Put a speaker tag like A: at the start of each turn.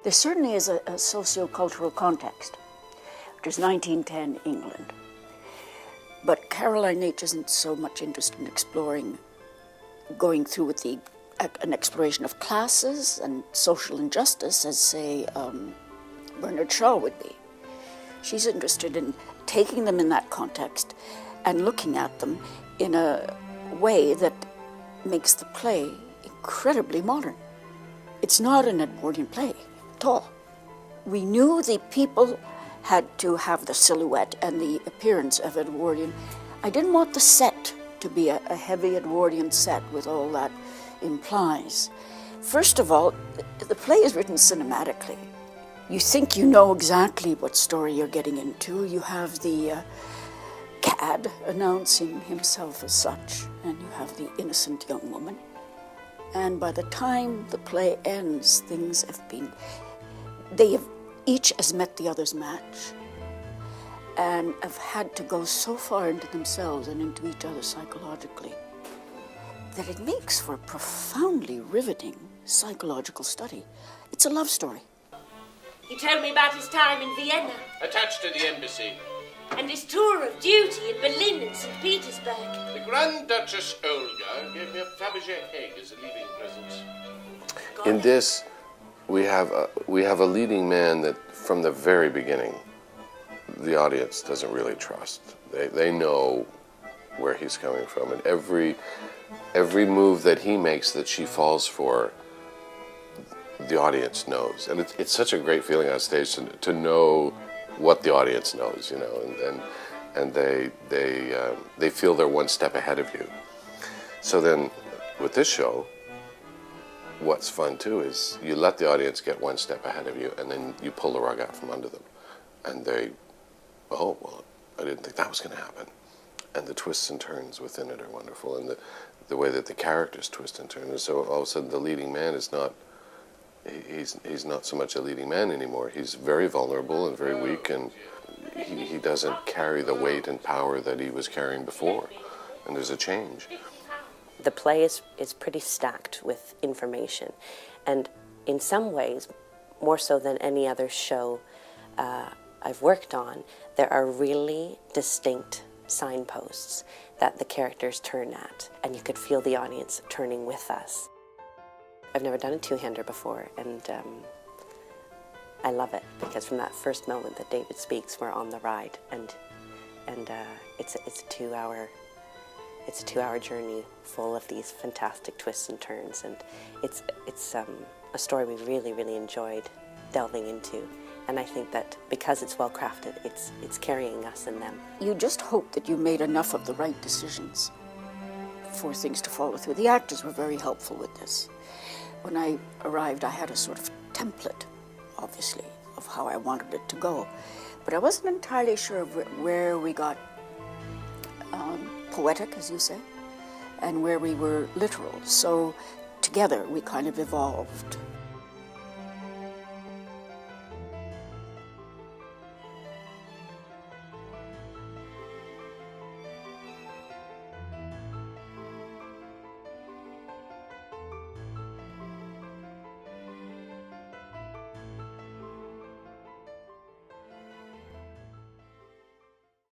A: There certainly is a socio-cultural context, which is 1910 England. But Caroline H. isn't so much interested in exploring, going through with an exploration of classes and social injustice as, say, Bernard Shaw would be. She's interested in taking them in that context and looking at them in a way that makes the play incredibly modern. It's not an Edwardian play at all. We knew the people had to have the silhouette and the appearance of Edwardian. I didn't want the set to be a heavy Edwardian set with all that implies. First of all, the play is written cinematically. You think you know exactly what story you're getting into. You have the cad announcing himself as such, and you have the innocent young woman. And by the time the play ends, they have each has met the other's match and have had to go so far into themselves and into each other psychologically that it makes for a profoundly riveting psychological study. It's a love story.
B: He told me about his time in Vienna.
C: Attached to the embassy.
B: And his tour of duty in Berlin and St. Petersburg.
C: The Grand Duchess Olga gave me a Fabergé egg as a leaving present.
D: In this, we have a leading man that from the very beginning, the audience doesn't really trust. They know where he's coming from, and every move that he makes that she falls for, the audience knows. And it's such a great feeling on stage to know what the audience knows, you know, and they feel they're one step ahead of you. So then, with this show, what's fun too is you let the audience get one step ahead of you, and then you pull the rug out from under them, and oh well, I didn't think that was going to happen. And the twists and turns within it are wonderful, and the way that the characters twist and turn. And so all of a sudden, the leading man is not. He's not so much a leading man anymore. He's very vulnerable and very weak, and he doesn't carry the weight and power that he was carrying before. And there's a change.
E: The play is pretty stacked with information, and in some ways, more so than any other show I've worked on, there are really distinct signposts that the characters turn at, and you could feel the audience turning with us. I've never done a two-hander before, and I love it because from that first moment that David speaks, we're on the ride, and it's a 2-hour journey full of these fantastic twists and turns, and it's a story we really enjoyed delving into, and I think that because it's well crafted, it's carrying us in them.
A: You just hope that you made enough of the right decisions for things to follow through. The actors were very helpful with this. When I arrived, I had a sort of template, obviously, of how I wanted it to go. But I wasn't entirely sure of where we got poetic, as you say, and where we were literal. So together we kind of evolved.